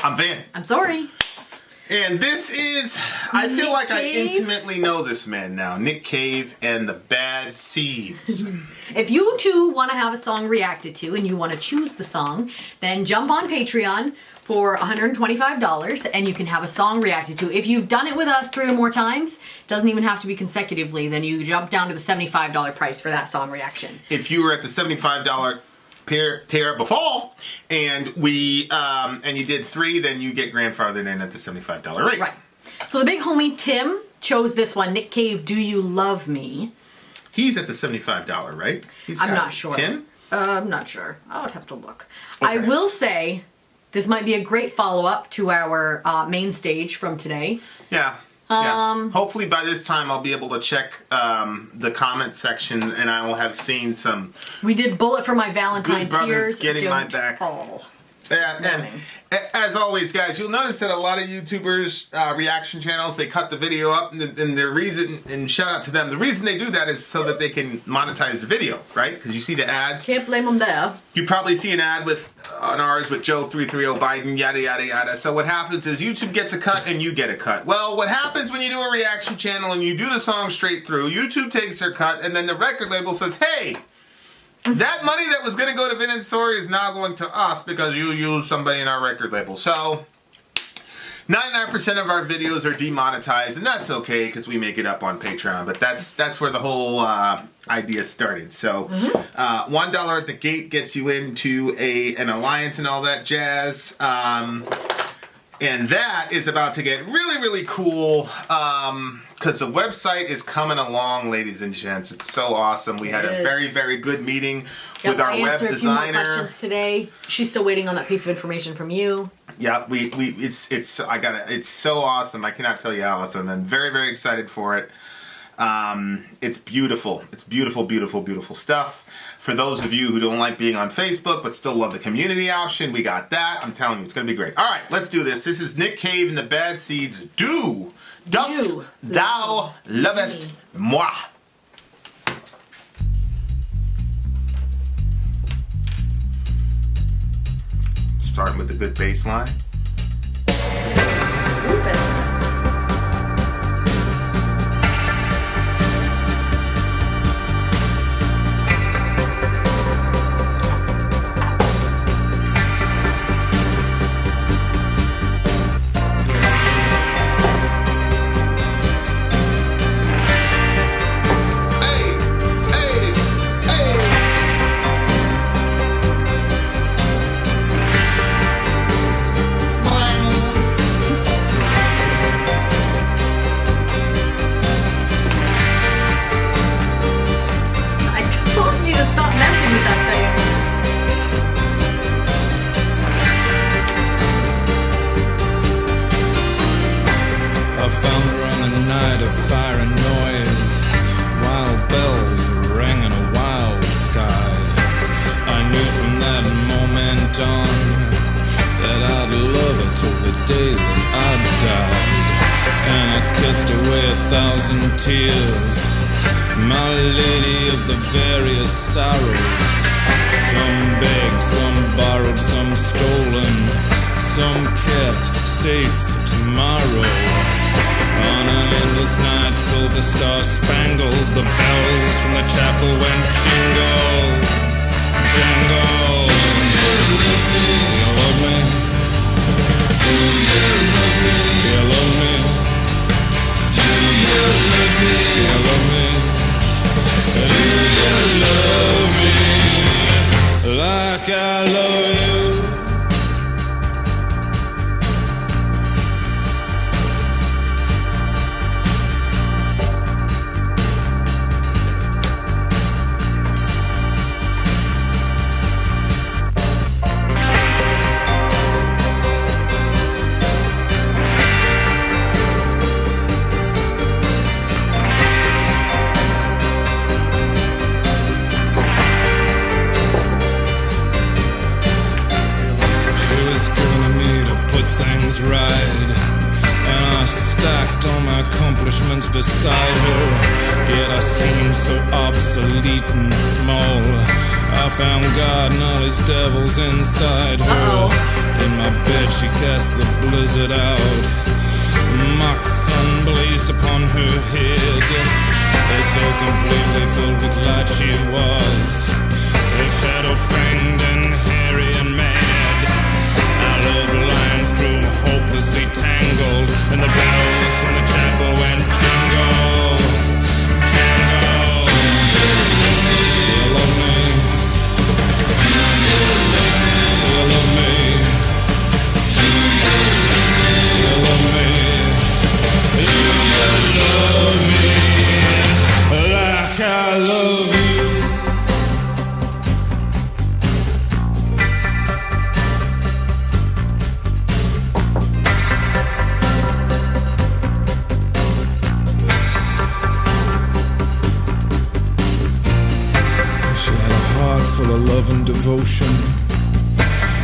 I'm Vin. I'm Sori. And this is, I feel like I intimately know this man now. Nick Cave and the Bad Seeds. If you too want to have a song reacted to and you want to choose the song, then jump on Patreon for $125 and you can have a song reacted to. If you've done it with us 3 or more times, doesn't even have to be consecutively, then you jump down to the $75 price for that song reaction. If you were at the $75 tier before, and you did 3, then you get grandfathered in at the $75 rate. Right. So the big homie Tim chose this one, Nick Cave, Do You Love Me? He's at the $75, right? I'm not sure. Tim? I'm not sure. I would have to look. Okay. I will say this might be a great follow-up to our main stage from today. Yeah. Hopefully by this time I'll be able to check the comment section and I will have seen some. We did Bullet for My Valentine good brothers Tears. getting my back. Yeah, and as always, guys, you'll notice that a lot of YouTubers, reaction channels, they cut the video up, and their reason, and shout out to them, the reason they do that is so that they can monetize the video, right? Because you see the ads. Can't blame them there. You probably see an ad on ours with Joe 330 Biden, yada, yada, yada. So what happens is YouTube gets a cut and you get a cut. Well, what happens when you do a reaction channel and you do the song straight through, YouTube takes their cut, and then the record label says, hey, that money that was going to go to Vin and Sori is now going to us because you used somebody in our record label. So 99% of our videos are demonetized, and that's okay because we make it up on Patreon. But that's where the whole idea started. So $1 at the gate gets you into an alliance and all that jazz. And that is about to get really, really cool because the website is coming along, ladies and gents. It's so awesome. We had a very, very good meeting with our web designer. A few more questions today. She's still waiting on that piece of information from you. Yeah, it's so awesome. I cannot tell you how awesome. I'm very, very excited for it. It's beautiful. It's beautiful, beautiful, beautiful stuff. For those of you who don't like being on Facebook but still love the community option, we got that. I'm telling you, it's going to be great. All right, let's do this. This is Nick Cave and the Bad Seeds. Dost thou lovest moi? Starting with the good bass line. Fire and noise, wild bells rang in a wild sky. I knew from that moment on that I'd love her till the day that I died. And I kissed away 1,000 tears, my lady of the various sorrows. Some begged, some borrowed, some stolen, some kept safe for tomorrow. On an endless night, silver star spangled, the bells from the chapel went jingle, jangle. Do you love me? Do you love me? Do you love me? Do you love me? Do you love me? Do you love me? Like I love you. Right, and I stacked all my accomplishments beside her, yet I seemed so obsolete and small. I found God and all his devils inside her. In my bed she cast the blizzard out. Mock sun blazed upon her head. So completely filled with light she was. Her shadow fanged and hairy and mad. Our love lines grew hopelessly tangled, and the bells from the chapel went jingle, jangle. You love me. You love me. You love me. You love me like I love you. She had a heart full of love and devotion.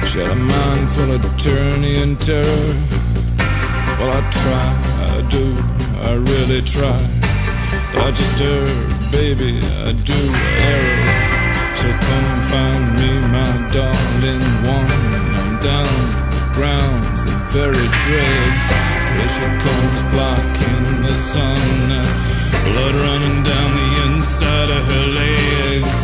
She had a mind full of tyranny and terror. Well, I try, I do, I really try. But I just err, baby, I do err. So come find me, my darling one. I'm down, grounds, the very dregs. Here she comes, blocking the sun. Blood running down the inside of her legs.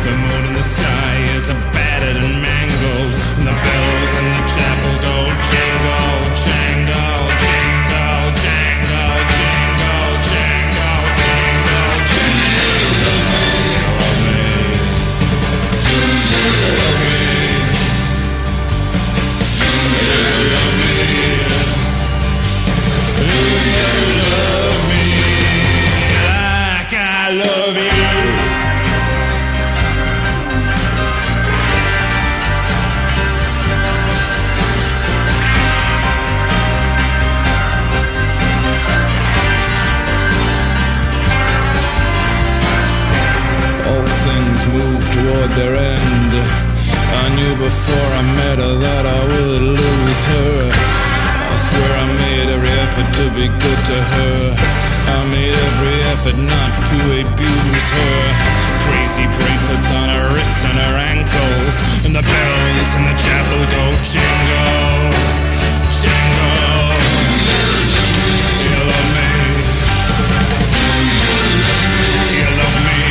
The moon in the sky is battered and mangled, and the bells in the chapel go jingle, jangle, jingle, jangle, jingle, jangle, jingle, jangle. Love me. Love me. Love me. Love me like I love you. Move toward their end. I knew before I met her that I would lose her. I swear I made every effort to be good to her. I made every effort not to abuse her. Crazy bracelets on her wrists and her ankles, and the bells in the chapel go jingle, jingle. You love me. You love me.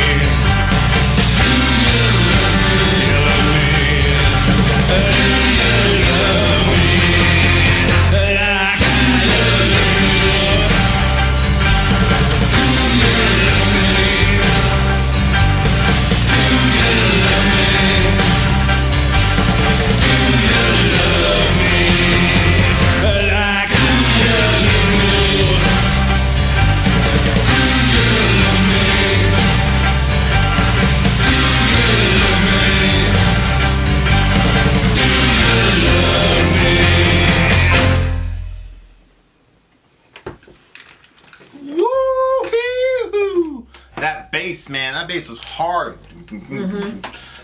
Man, that bass is hard.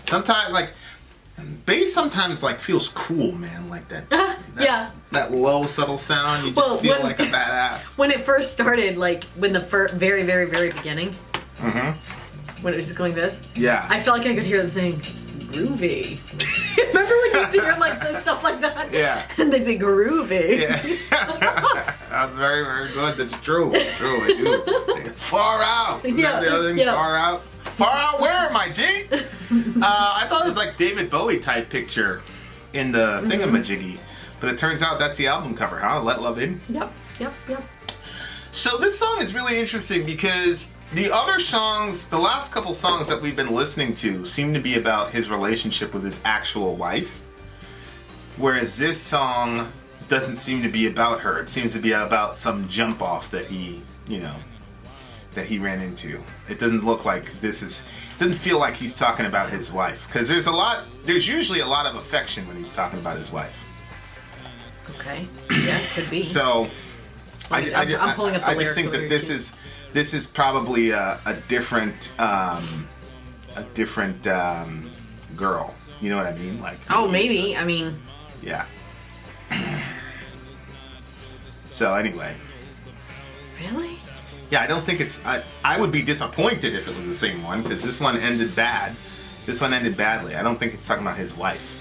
Sometimes, like, bass sometimes, like, feels cool, man. Like that that low, subtle sound, you just feel like a badass. When it first started, like, when the very, very, very beginning, when it was just going this, I felt like I could hear them saying, groovy. Remember when you used to hear, like, the stuff like that? Yeah. And they'd say, groovy. Yeah. That's very, very good. That's true. It's true. I do. Far out. Yeah. The other thing, far out. Far out where, my G? I thought it was like David Bowie type picture in the thingamajiggy. But it turns out that's the album cover, huh? Let Love In? Yep. So this song is really interesting because the other songs, the last couple songs that we've been listening to seem to be about his relationship with his actual wife. Whereas this song doesn't seem to be about her. It seems to be about some jump off that he, that he ran into. It doesn't look like it doesn't feel like he's talking about his wife. Because there's usually a lot of affection when he's talking about his wife. Okay. Yeah, could be. So, I'm pulling up the I just think that this is probably a different girl. You know what I mean? Like. Maybe. I mean. Yeah. So anyway. Really? Yeah, I don't think it's. I would be disappointed if it was the same one because this one ended bad, This one ended badly. I don't think it's talking about his wife.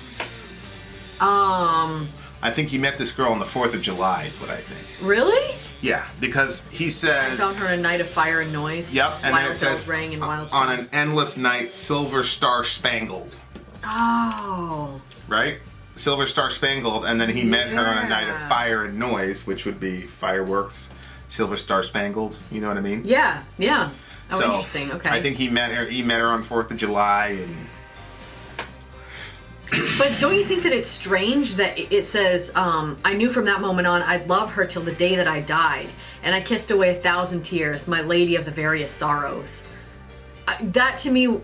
I think he met this girl on the 4th of July is what I think. Really? Yeah, because he I says... found her a night of fire and noise. Yep, and wild then it says, bells rang and wild on an endless night, silver star spangled. Oh. Right? Silver star spangled, and then he met her on a night of Yeah. fire and noise, which would be fireworks, silver star spangled. You know what I mean? Yeah, yeah. Oh, So, interesting. Okay. I think he met her on 4th of July, and... But don't you think that it's strange that it says, I knew from that moment on I'd love her till the day that I died, and I kissed away 1,000 tears, my lady of the various sorrows. That to me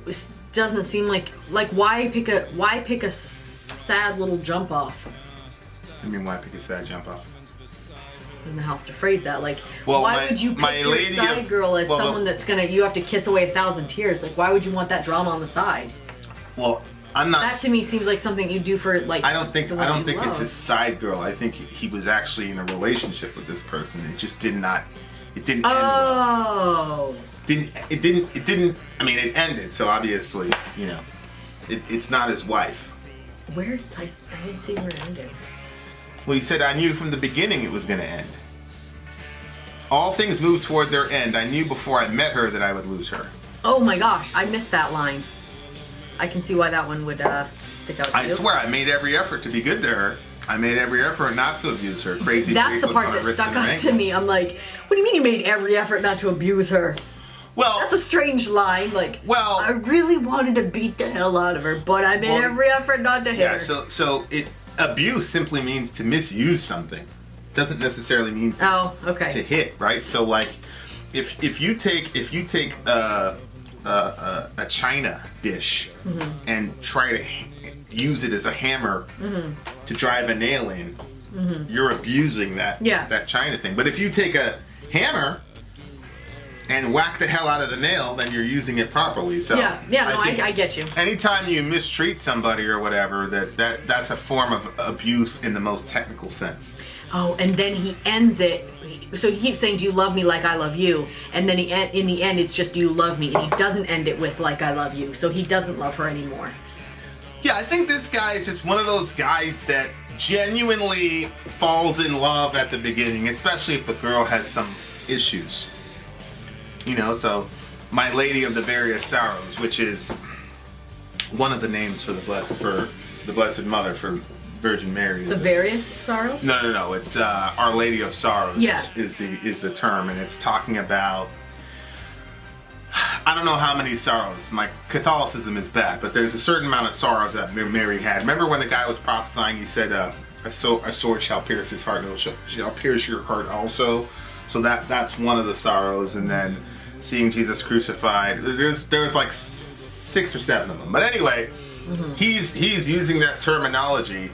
doesn't seem like why pick a sad little jump off I mean, why pick a sad jump off? in the house to phrase that? Like, Well, why would you pick your side girl as someone that's you have to kiss away 1,000 tears? Like, why would you want that drama on the side? Well, I'm not... That to me seems like something you do for like. I don't think the one you it's love. his side girl. I think he was actually in a relationship with this person. It just did not. It didn't end well. Oh. It didn't. I mean, it ended. So obviously, you know, it's not his wife. Where I didn't see where it ended. Well, he said, I knew from the beginning it was going to end. All things move toward their end. I knew before I met her that I would lose her. Oh my gosh, I missed that line. I can see why that one would stick out to I you. swear, I made every effort to be good to her. I made every effort not to abuse her. Crazy. That's the bracelets part on her that wrists stuck and her out to ankles. me. I'm like, what do you mean you made every effort not to abuse her? Well, That's a strange line. Like, Well- I really wanted to beat the hell out of her, but I made Well, every effort not to hit yeah. her. So abuse simply means to misuse something. Doesn't necessarily mean to Oh, okay. to hit, right? So like, if you take a china dish and try to use it as a hammer to drive a nail in, you're abusing that china thing. But if you take a hammer and whack the hell out of the nail, then you're using it properly. So no, think I get you. anytime you mistreat somebody or whatever, that's a form of abuse in the most technical sense. Oh, and then he ends it. So he keeps saying, "Do you love me like I love you?" And then in the end, it's just, "Do you love me?" And he doesn't end it with "like I love you." So he doesn't love her anymore. Yeah, I think this guy is just one of those guys that genuinely falls in love at the beginning, especially if the girl has some issues. You know, so My Lady of the Various Sorrows, which is one of the names for the Blessed Mother, for Virgin Mary. The various sorrows? No. It's Our Lady of Sorrows. Yeah. is the term, and it's talking about. I don't know how many sorrows. My Catholicism is bad, but there's a certain amount of sorrows that Mary had. Remember when the guy was prophesying? He said, "A sword shall pierce his heart, and it shall pierce your heart also." So that's one of the sorrows, and then seeing Jesus crucified. There's like 6 or 7 of them. But anyway, he's using that terminology.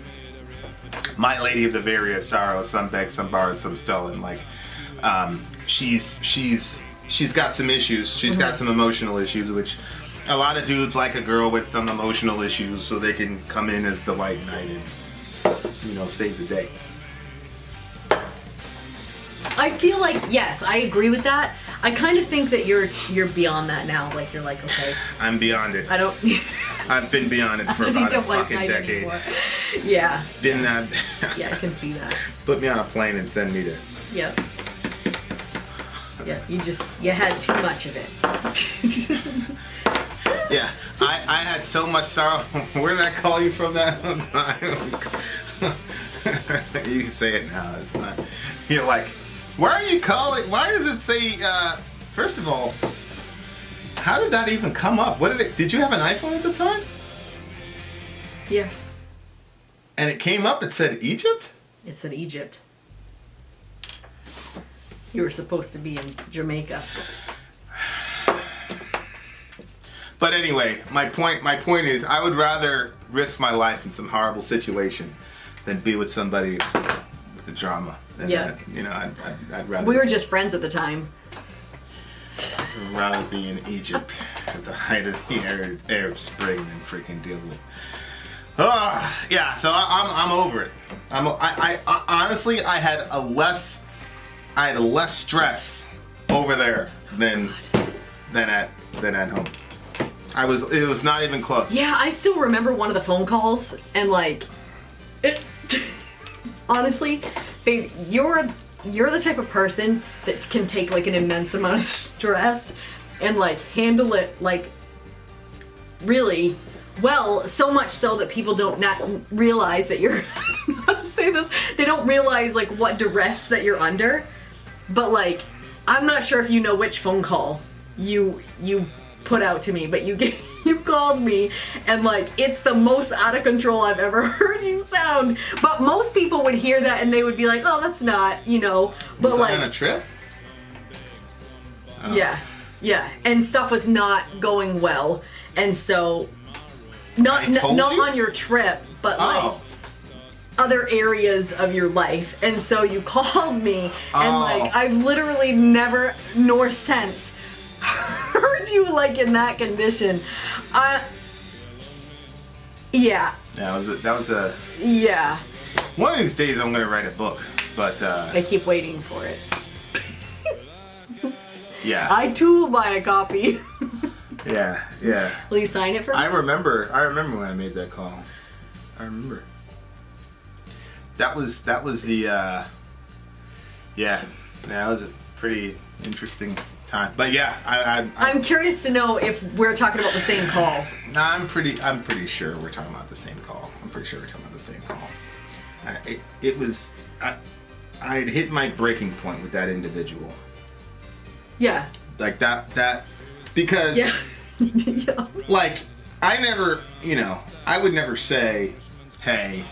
My Lady of the Various Sorrows, some begged, some borrowed, some stolen. Like, she's got some issues. She's got some emotional issues, which a lot of dudes like a girl with some emotional issues, so they can come in as the white knight and, save the day. I feel like, yes, I agree with that. I kind of think that you're beyond that now. Like, you're like, okay, I'm beyond it. I don't. I've been beyond it for I about a don't like fucking night decade. anymore. Yeah. Been Yeah, I can see that. Put me on a plane and send me to. Yep. Yeah, you had too much of it. Yeah, I had so much sorrow. Where did I call you from that? You say it now. It's not. You're like, why are you calling? Why does it say? First of all, how did that even come up? Did you have an iPhone at the time? Yeah. And it came up. It said Egypt. It said Egypt. You were supposed to be in Jamaica. But anyway, my point is, I would rather risk my life in some horrible situation than be with somebody with the drama. And Yeah. I'd rather. We were just friends at the time. I'd rather be in Egypt at the height of the Arab Spring than freaking deal with. Yeah. So I'm over it. I honestly, I had less stress over there than at home. It was not even close. Yeah, I still remember one of the phone calls, and like, it, honestly, babe, you're the type of person that can take like an immense amount of stress and like handle it like really well, so much so that people don't not realize that you're not to say this, they don't realize like what duress that you're under. But like, I'm not sure if you know which phone call you put out to me, but you called me, and like, it's the most out of control I've ever heard you sound. But most people would hear that and they would be like, oh, that's not, you know. But was like, I on a trip? Oh. Yeah, and stuff was not going well, and so not on your trip, but like other areas of your life. And so you called me, and like, I've literally never nor since heard you like in that condition. Yeah. That was a. Yeah. One of these days I'm gonna write a book, but I keep waiting for it. yeah. I too will buy a copy. Yeah. Will you sign it for me? I remember when I made that call. I remember. That was the that was a pretty interesting time. But yeah, I'm curious to know if we're talking about the same call. I'm pretty sure we're talking about the same call. It was I had hit my breaking point with that individual. Yeah. Like that because yeah. Yeah. Like, I never, I would never say, hey,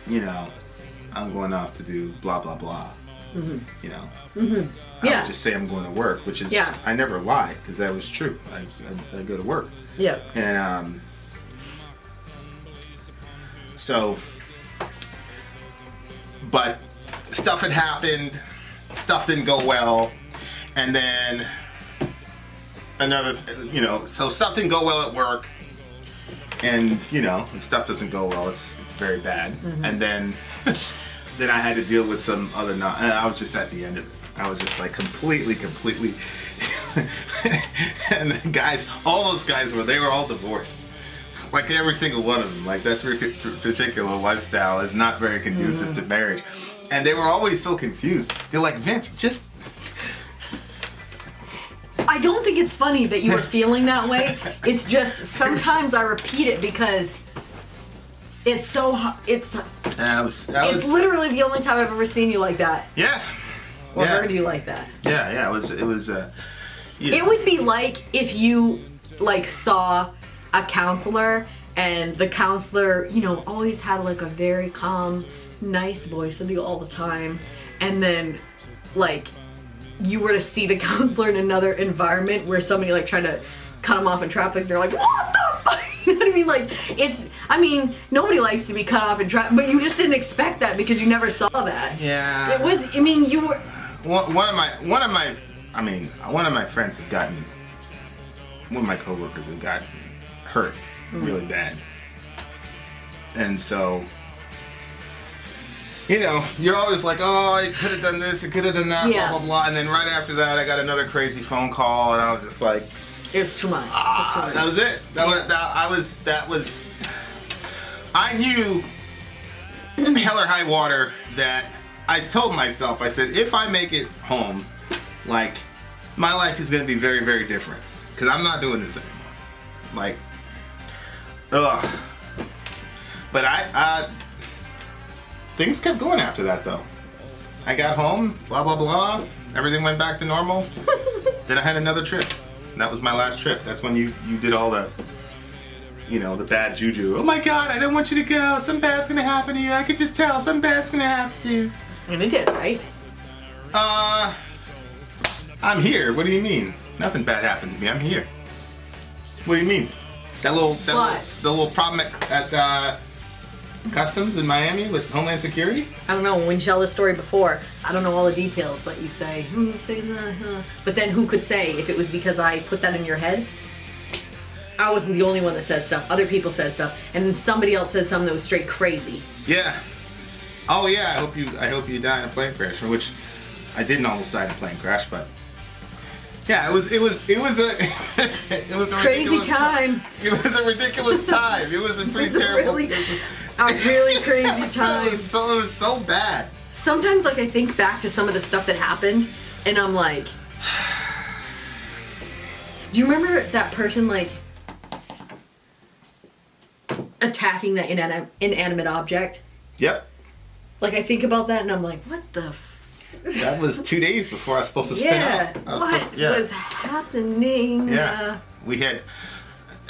I'm going off to do blah, blah, blah. Mm-hmm. Mm-hmm. I would just say I'm going to work, which is, I never lie, because that was true. I go to work. Yeah. And, so, but stuff had happened, stuff didn't go well, and then so stuff didn't go well at work, and when stuff doesn't go well, it's very bad. Mm-hmm. And then I had to deal with some other and I was just at the end of it. I was just like completely and the guys, all those guys they were all divorced, like every single one of them. Like, that particular lifestyle is not very conducive to marriage, and they were always so confused. They're like, Vince, just. I don't think it's funny that you were feeling that way. It's just sometimes I repeat it because it's so. It's literally the only time I've ever seen you like that. Yeah. Or heard you like that. Yeah. It was. It would be like if you like saw a counselor, and the counselor, always had like a very calm, nice voice with you all the time, and then like, you were to see the counselor in another environment where somebody like tried to cut them off in traffic, they're like, what the fuck? You know what I mean? Like, nobody likes to be cut off in traffic, but you just didn't expect that because you never saw that. Yeah. It was, you were. One of my friends had gotten, one of my coworkers had gotten hurt really bad. And so, you're always like, oh, I could have done this, I could have done that, blah, blah, blah. And then right after that, I got another crazy phone call, and I was just like... It was too much. That was it. I knew, hell or high water, that I told myself, I said, if I make it home, like, my life is going to be very, very different. Because I'm not doing this anymore. Like, ugh. But things kept going after that, though. I got home, blah, blah, blah. Everything went back to normal. Then I had another trip. That was my last trip. That's when you did all the, the bad juju. Oh my God, I don't want you to go. Something bad's gonna happen to you. I could just tell. Something bad's gonna happen to you. And it did, right? I'm here. What do you mean? Nothing bad happened to me. I'm here. What do you mean? The little problem at Customs in Miami with Homeland Security? I don't know. When you tell this story before, I don't know all the details, but you say, but then who could say if it was because I put that in your head? I wasn't the only one that said stuff. Other people said stuff, and then somebody else said something that was straight crazy. Yeah. Oh yeah. I hope you die in a plane crash, which I didn't almost die in a plane crash, but Yeah, it was a it was a Crazy ridiculous times. It was a ridiculous time. It was a pretty terrible. A really crazy time. It was so bad. Sometimes, like, I think back to some of the stuff that happened, and I'm like, do you remember that person, like, attacking that inanimate object? Yep. Like, I think about that, and I'm like, what the That was 2 days before I was supposed to spin out. What was happening? Yeah. We had...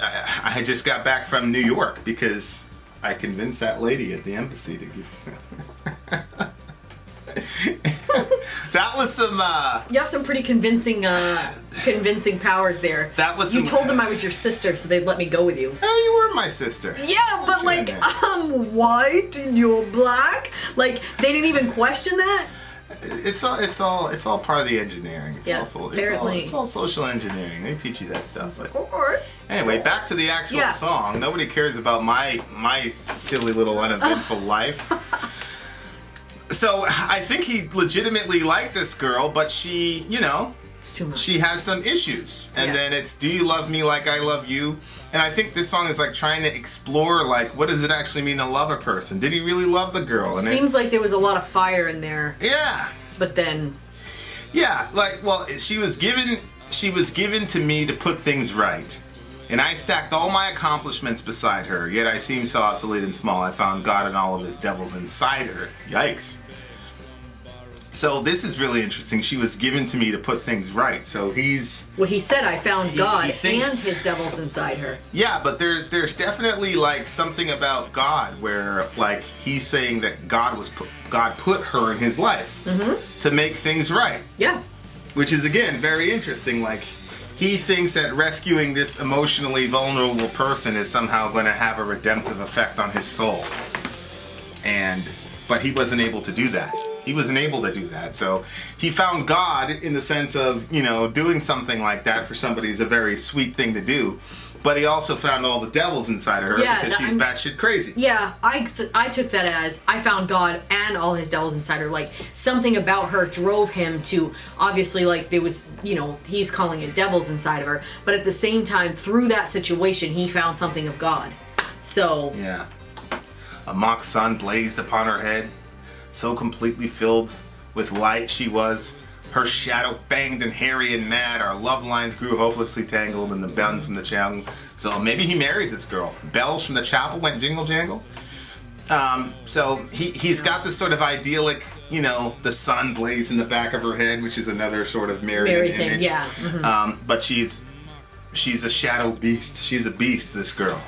I had just got back from New York because I convinced that lady at the embassy to give... That was some... You have some pretty convincing powers there. That was You told them I was your sister, so they'd let me go with you. Oh, you were my sister. Yeah, but like, I'm white and you're black. Like, they didn't even question that. It's all part of the engineering. It's apparently. it's all social engineering. They teach you that stuff. But Alright. anyway, back to the actual song. Nobody cares about my silly little uneventful life. So I think he legitimately liked this girl, but she, It's too much. she has some issues. And then it's, do you love me like I love you? And I think this song is like trying to explore, like, what does it actually mean to love a person? Did he really love the girl? And Seems like there was a lot of fire in there. Yeah. But then... Yeah, like, well, she was given to me to put things right. And I stacked all my accomplishments beside her, yet I seemed so obsolete and small. I found God and all of his devils inside her. Yikes. So this is really interesting. She was given to me to put things right. So he's... Well, he said I found God he thinks, and his devils inside her. Yeah, but there's definitely like something about God where like he's saying that God put her in his life to make things right. Yeah. Which is again very interesting. Like he thinks that rescuing this emotionally vulnerable person is somehow going to have a redemptive effect on his soul. But he wasn't able to do that. He wasn't able to do that. So he found God in the sense of, doing something like that for somebody is a very sweet thing to do. But he also found all the devils inside of her because she's batshit crazy. Yeah, I took that as I found God and all his devils inside her. Like, something about her drove him to, obviously, like, there was, he's calling it devils inside of her. But at the same time, through that situation, he found something of God. So... Yeah. A mock sun blazed upon her head. So completely filled with light she was. Her shadow fanged and hairy and mad. Our love lines grew hopelessly tangled in the bend from the chapel. So maybe he married this girl. Bells from the chapel went jingle jangle. So he's got this sort of idyllic, the sun blazed in the back of her head, which is another sort of Marian thing, image. yeah. Mm-hmm. But she's a shadow beast. She's a beast, this girl.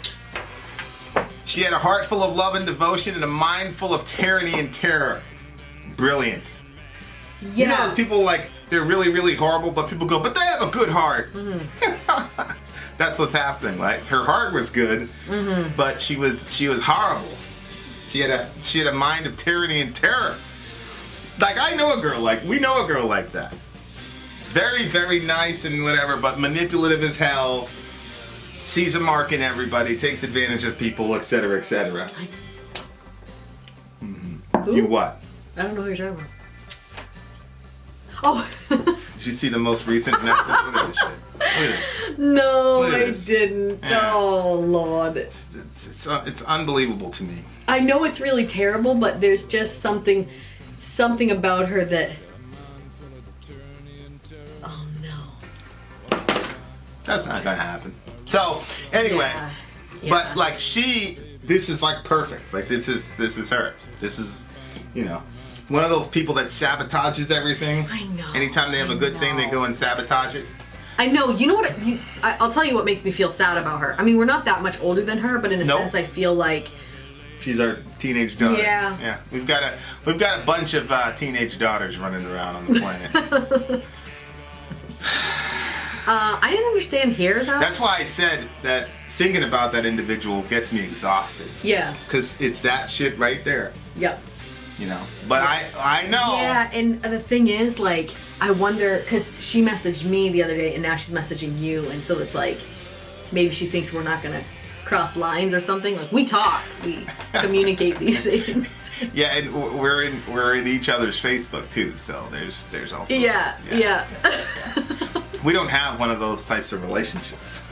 She had a heart full of love and devotion and a mind full of tyranny and terror. Brilliant. Yeah. Those people, like, they're really, really horrible, but people go, but they have a good heart. Mm-hmm. That's what's happening. Like, her heart was good, but she was horrible. She had a mind of tyranny and terror. Like, we know a girl like that. Very, very nice and whatever, but manipulative as hell. Sees a mark in everybody, takes advantage of people, etc., etc. You what? I don't know what you're talking about. Oh. Did you see the most recent message? Look at this shit. Look at this. No, Look at I this. didn't. Yeah. Oh, Lord. It's unbelievable to me. I know it's really terrible, but there's just something about her that... Oh, no. That's not gonna happen. So, anyway, Yeah. but like this is like perfect. Like this is her. This is, one of those people that sabotages everything. I know. Anytime they have a good thing, they go and sabotage it. I know. You know what? I'll tell you what makes me feel sad about her. I mean, we're not that much older than her, but in a sense, I feel like she's our teenage daughter. Yeah. Yeah. We've got a bunch of teenage daughters running around on the planet. I didn't understand here though. That's why I said that thinking about that individual gets me exhausted. Yeah. Because it's that shit right there. Yep. But I know. Yeah, and the thing is, like, I wonder, because she messaged me the other day and now she's messaging you, and so it's like, maybe she thinks we're not gonna cross lines or something. Like, we talk, we communicate these things. Yeah, and we're in each other's Facebook too, so there's also Yeah. We don't have one of those types of relationships.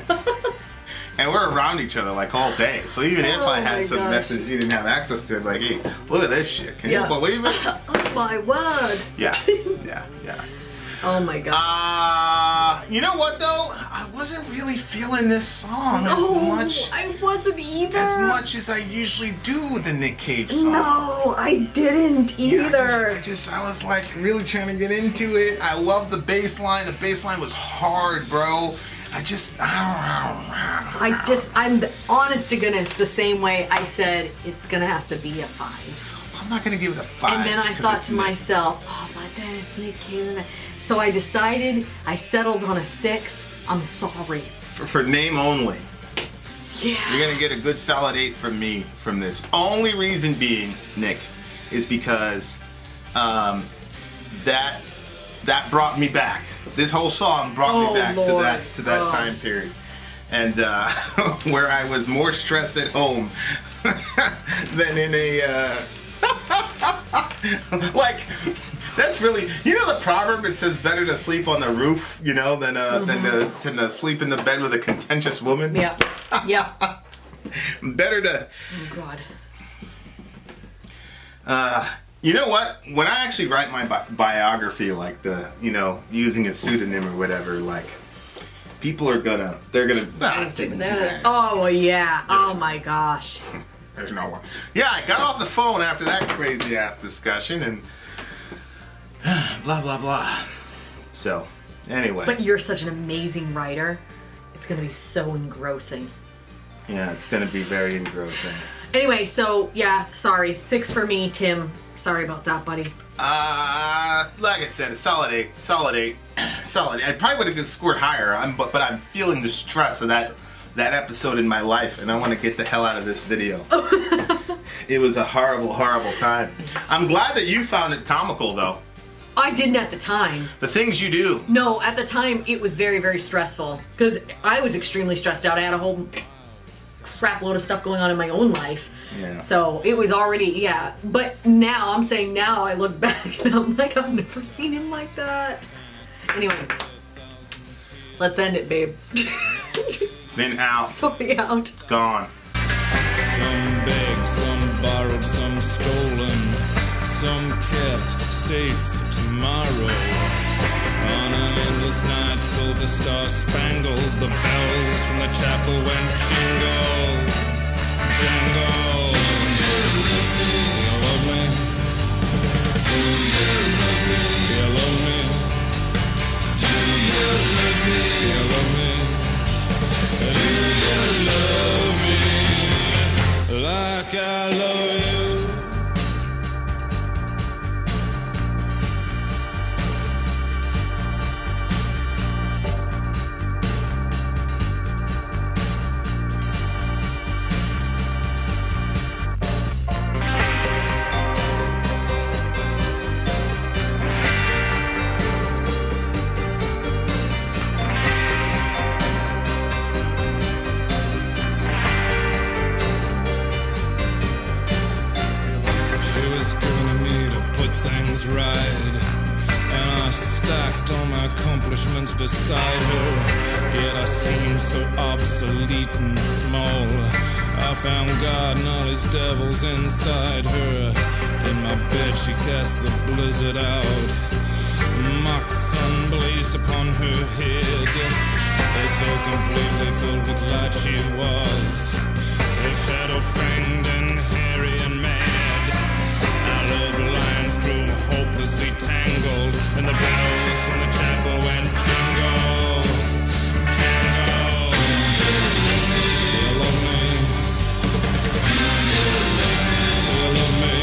And we're around each other like all day. So even if I had some message you didn't have access to, like, hey, look at this shit. Can you believe it? Oh my word. Yeah. Oh my god. You know what though? I wasn't really feeling this song as much. I wasn't either. As much as I usually do with the Nick Cave song. No, I didn't either. I was like really trying to get into it. I love the bass line. The bass line was hard, bro. I'm honest to goodness the same way I said it's gonna have to be a 5. I'm not gonna give it a 5. And then I thought to myself, oh my god, it's Nick Cave. So I decided, I settled on a 6. I'm sorry. For name only. Yeah. You're gonna get a good solid 8 from me from this. Only reason being, Nick, is because that brought me back. This whole song brought me back to that time period, and where I was more stressed at home than in a like. That's really, the proverb, it says better to sleep on the roof, than to sleep in the bed with a contentious woman. Yeah. Better to. Oh God. You know what? When I actually write my biography, like using a pseudonym or whatever, like people are they're gonna. Oh yeah. Oh my gosh. There's no one. Yeah, I got off the phone after that crazy ass discussion and. Blah blah blah. So, anyway. But you're such an amazing writer. It's gonna be so engrossing. Yeah, it's gonna be very engrossing. Anyway, so yeah, sorry. 6 for me, Tim. Sorry about that, buddy. Like I said, a solid 8. Solid 8. Solid. I probably would have scored higher. But I'm feeling the stress of that episode in my life, and I want to get the hell out of this video. It was a horrible, horrible time. I'm glad that you found it comical, though. I didn't at the time. The things you do. No, at the time it was very, very stressful because I was extremely stressed out. I had a whole crap load of stuff going on in my own life. Yeah. So it was already, But now, I'm saying now I look back and I'm like, I've never seen him like that. Anyway, let's end it, babe. Been out. Sorry, out. Gone. Some begged, some borrowed, some stolen, some kept safe tomorrow. On an endless night, silver star spangled, the bells from the chapel went jingle, jangle. You love me? Do you love me? You love me? Do you love me? You love me? Do you love me like I love you? Right, and I stacked all my accomplishments beside her, yet I seemed so obsolete and small. I found God and all his devils inside her. In my bed she cast the blizzard out. Mock sun blazed upon her head, so completely filled with light she was, her shadow fanged and hairy and mad. Our love lines grew hopelessly tangled, and the bells from the chapel went jingle, jangle. You love me? You love me?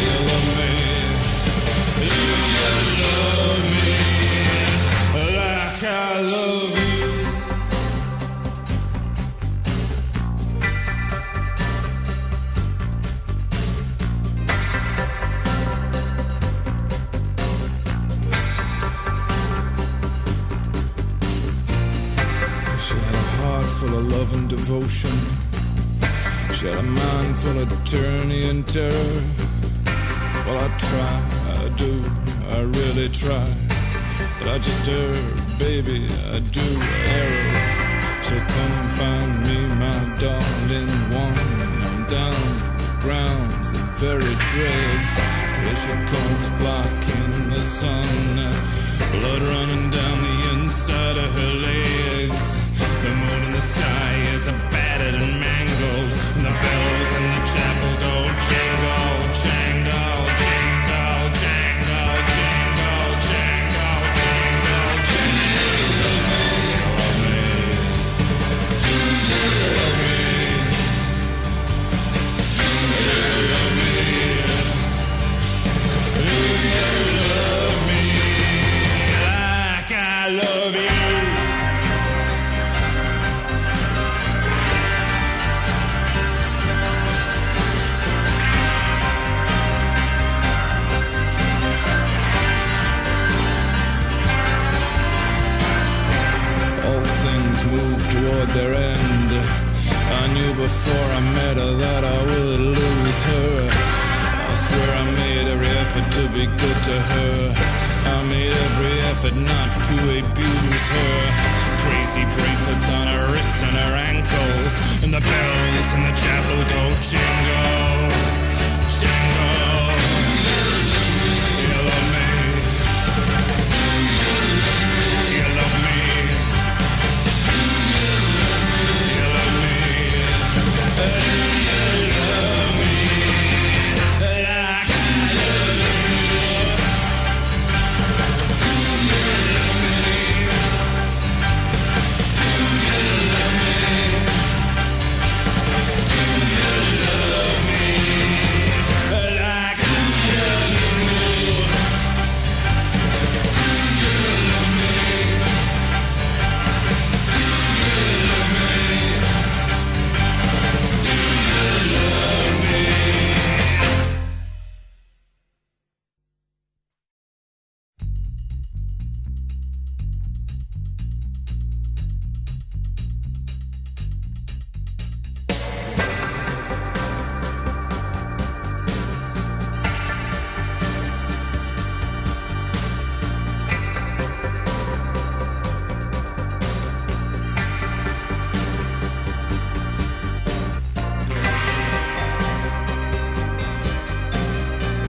You love me? You love me like I love you? Full of love and devotion. She had a mind full of tyranny and terror. Well, I try, I do, I really try. but I just heard, baby, I do error. So come find me, my darling one. I'm down grounds and very dreads. Here she comes blocking the sun, blood running down the inside of her legs. The moon in the sky is battered and mangled, and the bells in the chapel go jingle, jangle, jingle, jangle, jingle, jangle, jingle, jingle. Love me, do you love me? Do you love me? Do you love me like I love you? Move toward their end. I knew before I met her that I would lose her. I swear I made every effort to be good to her. I made every effort not to abuse her. Crazy bracelets on her wrists and her ankles, and the bells in the chapel go jingle.